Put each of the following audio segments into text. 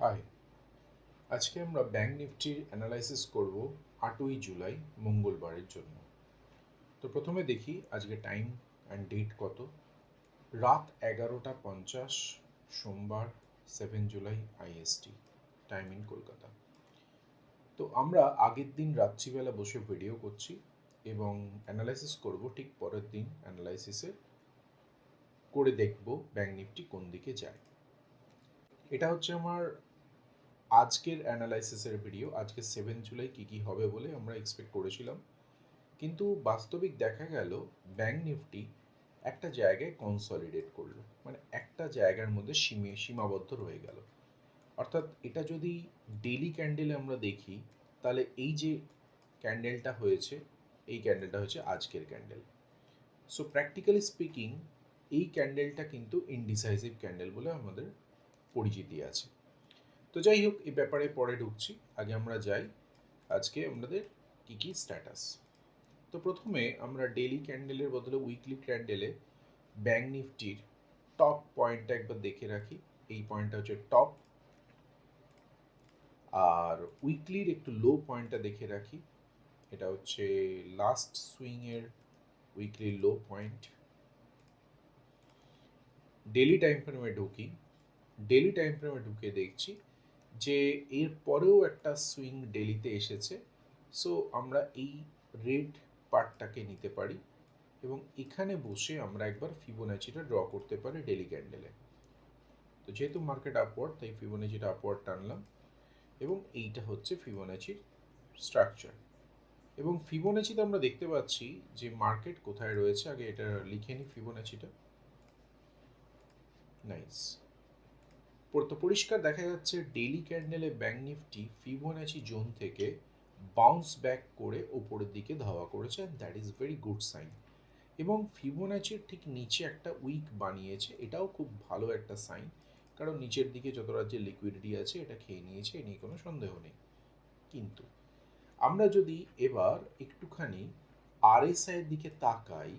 High, আজকে আমরা bank নিফটির analysis করব 8ই জুলাই মঙ্গলবারের জন্য। তো প্রথমে দেখি আজকে টাইম অ্যান্ড ডেট কত। রাত 11:50 সোমবার 7 July IST, time in Kolkata. তো আমরা আগের দিন রাত্রিবেলা বসে ভিডিও করছি এবং অ্যানালাইসিস করব ঠিক পরের দিন অ্যানালাইসিসে করে দেখব ব্যাংক নিফটি কোন দিকে যায়। এটা হচ্ছে আমার আজকের অ্যানালাইসিসের ভিডিও। আজকে 7 জুলাই কী হবে বলে আমরা এক্সপেক্ট করেছিলাম, কিন্তু বাস্তবিক দেখা গেল ব্যাংক নিফটি একটা জায়গায় কনসলিডেট করলো, মানে একটা জায়গার মধ্যে সীমাবদ্ধ রয়ে গেল। অর্থাৎ এটা যদি ডেলি ক্যান্ডেলে আমরা দেখি, তাহলে এই যে ক্যান্ডেলটা হয়েছে, এই ক্যান্ডেলটা হচ্ছে আজকের ক্যান্ডেল। সো প্র্যাকটিক্যালি স্পিকিং এই ক্যান্ডেলটা কিন্তু ইনডিসাইসিভ ক্যান্ডেল বলে আমাদের পরিচিতি আছে। তো যাই হোক, এই ব্যাপারে পরে ঢুকছি, আগে আমরা যাই আজকে আমাদের কী স্ট্যাটাস। তো প্রথমে আমরা ডেলি ক্যান্ডেলের বদলে উইকলি ক্যান্ডেলে ব্যাংক নিফটির টপ পয়েন্টটা একবার দেখে রাখি। এই পয়েন্টটা হচ্ছে টপ, আর উইকলির একটু লো পয়েন্টটা দেখে রাখি। এটা হচ্ছে লাস্ট সুইংয়ের weekly low point. Daily time ফ্রেমে ঢুকি, ডেলি টাইম ফ্রেমে ঢুকে দেখছি যে এর পরেও একটা সুইং ডেলিতে এসেছে। সো আমরা এই রেড পার্টটাকে নিতে পারি এবং এখানে বসে আমরা একবার ফিবোনাচিটা ড্র করতে পারি ডেলি ক্যান্ডেলে। তো যেহেতু মার্কেট আপওয়ার্ড, তাই ফিবোনাচিটা আপওয়ার্ড টানলাম এবং এইটা হচ্ছে ফিবোনাচির স্ট্রাকচার। এবং ফিবোনাচিতে আমরা দেখতে পাচ্ছি যে মার্কেট কোথায় রয়েছে। আগে এটা লিখে নিই ফিবোনাচিটা। নাইস, তো পরিষ্কার দেখা যাচ্ছে ডেলি ক্যান্ডেলে ব্যাংক নিফটি ফিবোনাচি জোন থেকে বাউন্স ব্যাক করে ওপরের দিকে ধাওয়া করেছে, and that is very good sign. এবং ফিবোনাচির ঠিক নিচে একটা উইক বানিয়েছে, এটাও খুব ভালো একটা সাইন, কারণ নিচের দিকে যত রাজ্যের লিকুইডিটি আছে এটা খেয়ে নিয়েছে, এ নিয়ে কোনো সন্দেহ নেই। কিন্তু আমরা যদি এবার একটুখানি আরএসআইয়ের দিকে তাকাই,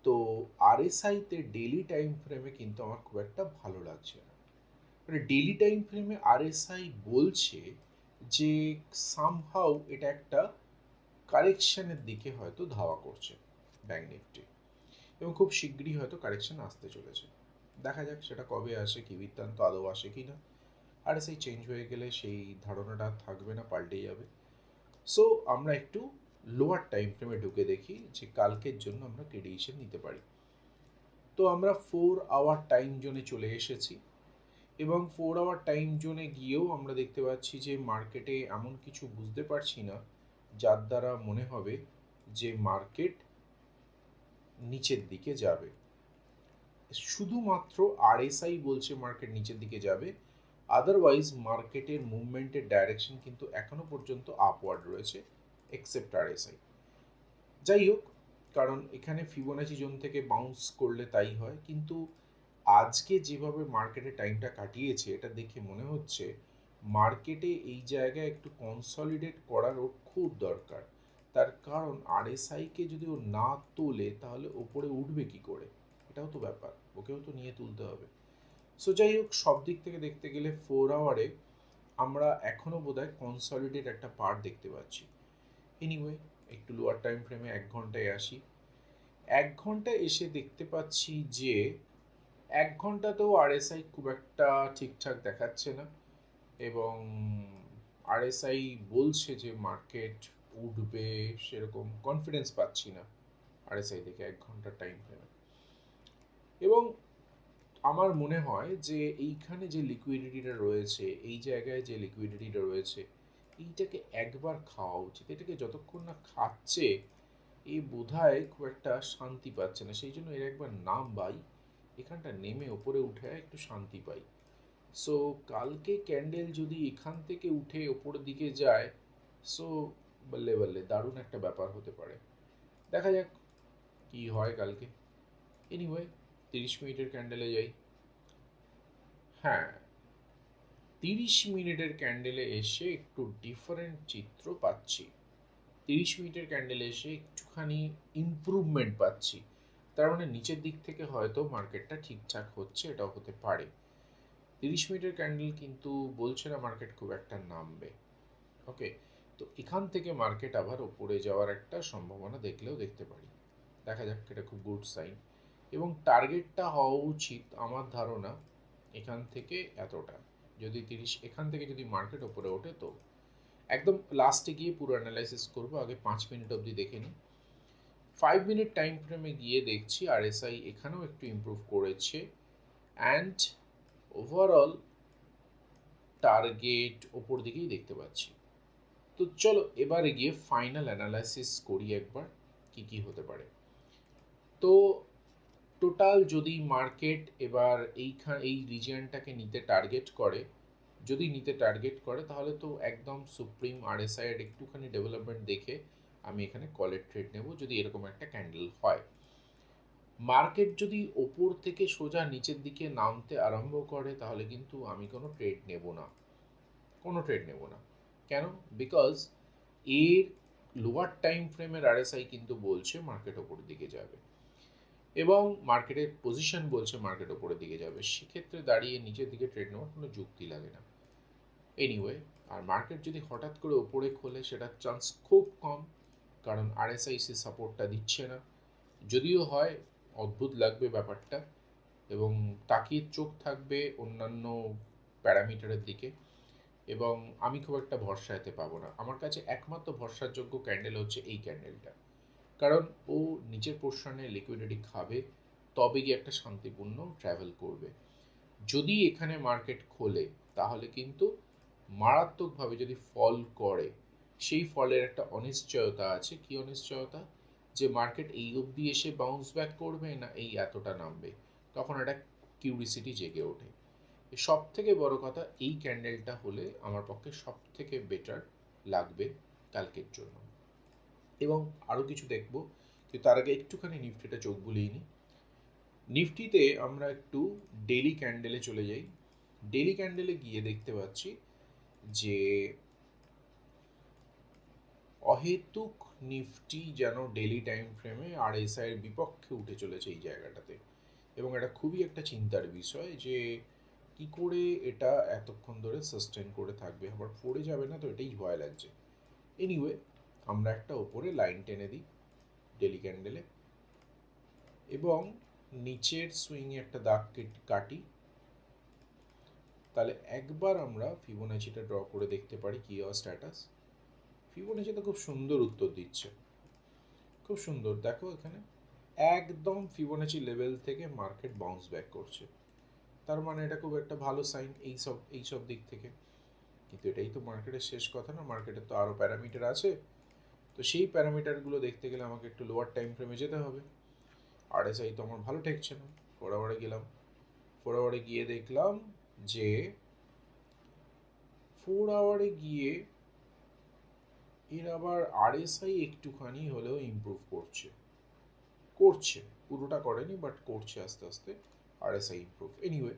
তো আরএসআইতে ডেলি টাইম ফ্রেমে কিন্তু আমার খুব একটা ভালো লাগছে না। মানে ডেলি টাইম ফ্রেমে আরএসআই বলছে যে সামহাউ এটা একটা কারেকশনের দিকে হয়তো ধাওয়া করছে ব্যাংক নিফটি, এবং খুব শীঘ্রই হয়তো কারেকশন আসতে চলেছে। দেখা যাক সেটা কবে আসে, কি বৃত্তান্ত আদৌ আসে কি না। আরএসআই চেঞ্জ হয়ে গেলে সেই ধারণাটা থাকবে না, পাল্টে যাবে। সো আমরা একটু লোয়ার টাইম ফ্রেমে ঢুকে দেখি যে কালকের জন্য আমরা কি ডিসিশন নিতে পারি। তো আমরা 4 আওয়ার টাইম জোনে চলে এসেছি এবং 4 আওয়ার টাইম জোনে গিয়েও আমরা দেখতে পাচ্ছি যে মার্কেটে এমন কিছু বুঝতে পারছি না যার দ্বারা মনে হবে যে মার্কেট নিচের দিকে যাবে। শুধুমাত্র আরএসআই বলছে মার্কেট নিচের দিকে যাবে, আদারওয়াইজ মার্কেটের মুভমেন্টের ডাইরেকশন কিন্তু এখনো পর্যন্ত আপওয়ার্ড রয়েছে, এক্সেপ্ট আরএসআই। যাই হোক, কারণ এখানে ফিবোনাচি জোন থেকে বাউন্স করলে তাই হয়, কিন্তু আজকে যেভাবে মার্কেটে টাইমটা কাটিয়েছে এটা দেখে মনে হচ্ছে মার্কেটে এই জায়গায় একটু কনসলিডেট করার ওর খুব দরকার। তার কারণ আরএসআইকে যদি ও না তোলে তাহলে ওপরে উঠবে কি করে, এটাও তো ব্যাপার, ওকেও তো নিয়ে তুলতে হবে। সো যাই হোক, সব দিক থেকে দেখতে গেলে 4 আওয়ারে আমরা এখনও বোধহয় কনসলিডেট একটা পার্ট দেখতে পাচ্ছি। এনিওয়ে, একটু লোয়ার টাইম ফ্রেমে 1 ঘন্টায় আসি। 1 ঘন্টায় এসে দেখতে পাচ্ছি যে 1 ঘন্টাতেও আরএসআই খুব একটা ঠিকঠাক দেখাচ্ছে না, এবং আরএসআই বলছে যে মার্কেট উঠবে, সেরকম কনফিডেন্স পাচ্ছি না আরএসআই থেকে 1 ঘন্টার টাইম ফ্রেমে। এবং আমার মনে হয় যে এইখানে যে লিকুইডিটিটা রয়েছে, এই জায়গায় যে লিকুইডিটিটা রয়েছে, এইটাকে একবার খাওয়া উচিত। এটাকে যতক্ষণ না খাচ্ছে এ বোধহয় খুব একটা শান্তি পাচ্ছে না, সেই জন্য এর একবার নাম বাই, এখানটা নেমে ওপরে উঠে একটু শান্তি পাই। সো কালকে ক্যান্ডেল যদি এখান থেকে উঠে ওপরের দিকে যায়, সো বললে বললে দারুণ একটা ব্যাপার হতে পারে। দেখা যাক কি হয় কালকে। এনিওয়ে, 30 মিনিটের ক্যান্ডেলে যাই। হ্যাঁ, 30 মিনিটের ক্যান্ডেলে এসে একটু ডিফারেন্ট চিত্র পাচ্ছি। 30 মিনিটের ক্যান্ডেলে এসে একটুখানি ইমপ্রুভমেন্ট পাচ্ছি। তার মানে নিচের দিক থেকে হয়তো মার্কেটটা ঠিকঠাক হচ্ছে, এটাও হতে পারে। 30 মিনিটের ক্যান্ডেল কিন্তু বলছে না মার্কেট খুব একটা নামবে। ওকে, তো এখান থেকে মার্কেট আবার ওপরে যাওয়ার একটা সম্ভাবনা দেখলেও দেখতে পারি। দেখা যাক, এটা খুব গুড সাইন। এবং টার্গেটটা হওয়া উচিত আমার ধারণা এখান থেকে এতটা। যদি 30 এখান থেকে যদি মার্কেট ওপরে ওঠে তো একদম লাস্টে গিয়ে পুরো অ্যানালাইসিস করবো, আগে 5 মিনিট অবধি দেখে নিই। 5 মিনিট টাইম ফ্রেমে গিয়ে দেখছি আরএসআই এখানেও একটু ইমপ্রুভ করেছে, অ্যান্ড ওভারঅল টার্গেট ওপর দিকেই দেখতে পাচ্ছি। তো চলো এবারে গিয়ে ফাইনাল অ্যানালাইসিস করি একবার কি কি হতে পারে। তো টোটাল যদি মার্কেট এবার এই রিজিয়নটাকে নিতে টার্গেট করে, যদি নিতে টার্গেট করে তাহলে তো একদম সুপ্রিম আরএসআই এর একটুখানি ডেভেলপমেন্ট দেখে আমি এখানে কলের ট্রেড নেব যদি এরকম একটা ক্যান্ডেল হয়। মার্কেট যদি ওপর থেকে সোজা নিচের দিকে নামতে আরম্ভ করে তাহলে কিন্তু আমি কোনো ট্রেড নেব না, কোনো ট্রেড নেব না। কেন? বিকজ এর লোয়ার টাইম ফ্রেমের আরএসআই কিন্তু বলছে মার্কেট ওপরের দিকে যাবে এবং মার্কেটের পজিশন বলছে মার্কেট ওপরের দিকে যাবে। সেক্ষেত্রে দাঁড়িয়ে নিচের দিকে ট্রেড নেওয়ার কোনো যুক্তি লাগে না। এনিওয়ে, আর মার্কেট যদি হঠাৎ করে ওপরে খোলে সেটার চান্স খুব কম, কারণ আরএসআই সে সাপোর্টটা দিচ্ছে না। যদিও হয় অদ্ভুত লাগবে ব্যাপারটা, এবং তাকিয়ে চোখ থাকবে অন্যান্য প্যারামিটারের দিকে, এবং আমি খুব একটা ভরসা এতে পাবো না। আমার কাছে একমাত্র ভরসাযোগ্য ক্যান্ডেল হচ্ছে এই ক্যান্ডেলটা, কারণ ও নিচের পোর্শনে লিকুইডিটি খাবে, তবে গিয়ে একটা শান্তিপূর্ণ ট্রাভেল করবে। যদি এখানে মার্কেট খোলে তাহলে কিন্তু মারাত্মকভাবে যদি ফল করে, সেই ফলের একটা অনিশ্চয়তা আছে। কি অনিশ্চয়তা? যে মার্কেট এই অবধি এসে বাউন্স ব্যাক করবে না এই এতটা নামবে, তখন একটা কিউরিসিটি জেগে ওঠে। সব থেকে বড় কথা, এই ক্যান্ডেলটা হলে আমার পক্ষে সব থেকে বেটার লাগবে কালকের জন্য। এবং আরও কিছু দেখব, কিন্তু তার আগে একটুখানি নিফটিটা চোখ বুলিয়ে নিই। নিফটিতে আমরা একটু ডেলি ক্যান্ডেলে চলে যাই। ডেলি ক্যান্ডেলে গিয়ে দেখতে পাচ্ছি যে অহেতুক নিফটি যেন ডেলি টাইম ফ্রেমে আরএসআই এর বিপক্ষে উঠে চলেছে এই জায়গাটাতে, এবং এটা খুবই একটা চিন্তার বিষয় যে কি করে এটা এতক্ষণ ধরে সাস্টেন করে থাকবে, আবার পড়ে যাবে না তো, এটাই ভয় লাগছে। এনিওয়ে, আমরা একটা ওপরে লাইন টেনে দিই ডেলি ক্যান্ডেলে এবং নিচের সুইংয়ে একটা দাগ কাটি। তাহলে একবার আমরা ফিবোনাচিটা ড্র করে দেখতে পারি কী হওয়া স্ট্যাটাস। ফিবোনাচি তো খুব সুন্দর উত্তর দিচ্ছে, খুব সুন্দর। দেখো এখানে একদম ফিবোনাচি লেভেল থেকে মার্কেট বাউন্স ব্যাক করছে, তার মানে এটা খুব একটা ভালো সাইন এইসব দিক থেকে। কিন্তু এটাই তো মার্কেটের শেষ কথা না, মার্কেটের তো আরও প্যারামিটার আছে। তো সেই প্যারামিটারগুলো দেখতে গেলে আমাকে একটু লোয়ার টাইম ফ্রেমে যেতে হবে। আরএসআই তো আমার ভালো ঠেকছে না। 4 আওয়ারে গেলাম, 4 আওয়ারে গিয়ে দেখলাম যে 4 আওয়ারে গিয়ে এর আবার আরএসআই একটুখানি হলেও ইমপ্রুভ করছে, পুরোটা করেনি বাট করছে আস্তে আস্তে আরএসআই ইমপ্রুভ। এনিওয়ে,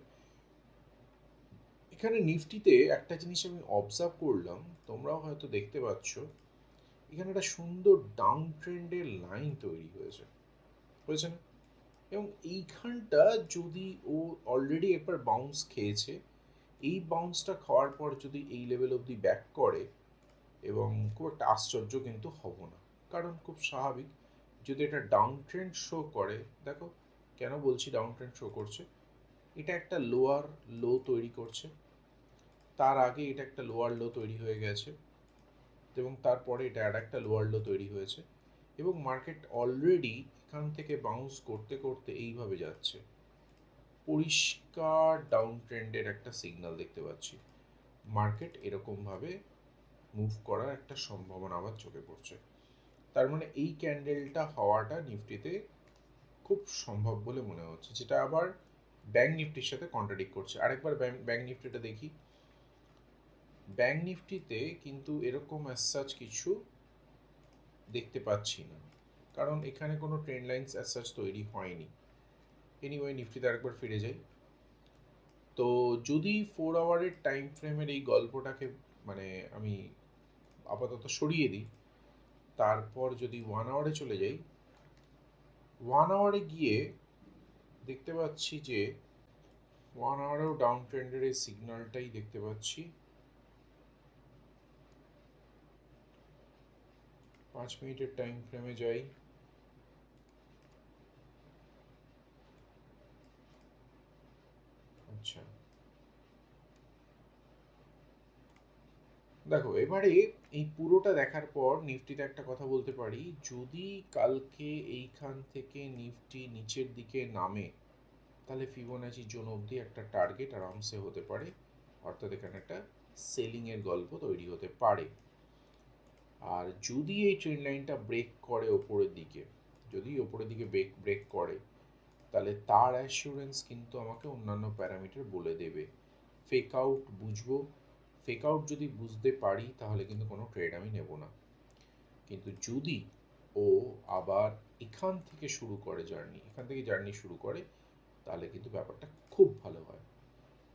এখানে নিফটিতে একটা জিনিস আমি অবজার্ভ করলাম, তোমরাও হয়তো দেখতে পাচ্ছ, এখানে একটা সুন্দর ডাউন ট্রেন্ডের লাইন তৈরি হয়েছে না? এবং এইখানটা যদি ও অলরেডি একবার বাউন্স খেয়েছে, এই বাউন্সটা খাওয়ার পর যদি এই লেভেল অবধি ব্যাক করে, এবং খুব একটা আশ্চর্য কিন্তু হব না, কারণ খুব স্বাভাবিক যদি এটা ডাউন ট্রেন্ড শো করে। দেখো কেন বলছি ডাউন ট্রেন্ড শো করছে, এটা একটা লোয়ার লো তৈরি করছে, তার আগে এটা একটা লোয়ার লো তৈরি হয়ে গেছে, এবং তারপরে এটা আর একটা লোয়ার লো তৈরি হয়েছে, এবং মার্কেট অলরেডি এখান থেকে বাউন্স করতে করতে এইভাবে যাচ্ছে। পরিষ্কার ডাউন ট্রেন্ডের একটা সিগন্যাল দেখতে পাচ্ছি, মার্কেট এরকমভাবে মুভ করার একটা সম্ভাবনা আবার চোখে পড়ছে। তার মানে এই ক্যান্ডেলটা হওয়াটা নিফটিতে খুব সম্ভব বলে মনে হচ্ছে, যেটা আবার ব্যাঙ্ক নিফটির সাথে কন্ট্রাডিক্ট করছে। আরেকবার ব্যাঙ্ক নিফটিটা দেখি। ব্যাঙ্ক নিফটিতে কিন্তু এরকম অ্যাজ কিছু দেখতে পাচ্ছি না, কারণ এখানে কোনো ট্রেন্ড লাইন্স অ্যাজ তৈরি হয়নি। এনিওয়ে, নিফটিতে আরেকবার ফিরে যাই। তো যদি 4 আওয়ারের টাইম ফ্রেমের এই গল্পটাকে মানে আমি আপাতত সরিয়ে দিই, তারপর যদি 1 আওয়ারে চলে যাই, 1 আওয়ারে গিয়ে দেখতে পাচ্ছি যে 1 আওয়ারেও ডাউন ট্রেন্ডের এই সিগন্যালটাই দেখতে পাচ্ছি। 5 মিনিটের টাইম ফ্রেমে যাই। আচ্ছা, দেখো এবারে এই পুরোটা দেখার পর নিফটিতে একটা কথা বলতে পারি, যদি কালকে এইখান থেকে নিফটি নিচের দিকে নামে তাহলে ফিবোনাচি জোন অবধি একটা টার্গেট আরামসে হতে পারে, অর্থাৎ এখানে একটা সেলিংয়ের গল্প তৈরি হতে পারে। আর যদি এই ট্রেন্ড লাইনটা ব্রেক করে ওপরের দিকে, যদি ওপরের দিকে ব্রেক করে, তাহলে তার অ্যাসিওরেন্স কিন্তু আমাকে অন্যান্য প্যারামিটার বলে দেবে। ফেক আউট বুঝবো, ফেক আউট যদি বুঝতে পারি তাহলে কিন্তু কোনো ট্রেড আমি নেব না। কিন্তু যদি ও আবার এখান থেকে শুরু করে জার্নি, এখান থেকে জার্নি শুরু করে, তাহলে কিন্তু ব্যাপারটা খুব ভালো হয়।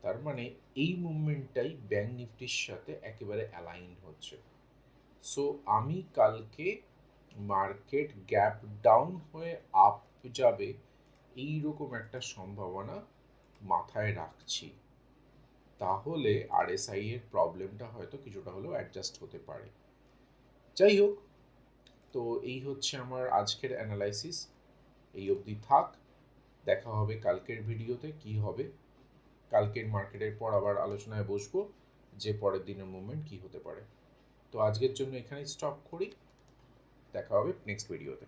তার মানে এই মুভমেন্টটাই ব্যাঙ্ক নিফটির সাথে একেবারে অ্যালাইন হচ্ছে। সো আমি কালকে মার্কেট গ্যাপ ডাউন হয়ে আপ যাবে এইরকম একটা সম্ভাবনা মাথায় রাখছি। তাহলে আরএসআই এর প্রবলেমটা হয়তো কিছুটা হলেও অ্যাডজাস্ট হতে পারে। যাই হোক, তো এই হচ্ছে আমার আজকের অ্যানালাইসিস। এই অবধি থাক, দেখা হবে কালকের ভিডিওতে কি হবে। কালকের মার্কেটের পর আবার আলোচনায় বসবো যে পরের দিনের মুভমেন্ট কি হতে পারে। তো আজকের জন্য এখানেই স্টপ করি, দেখা হবে নেক্সট ভিডিওতে।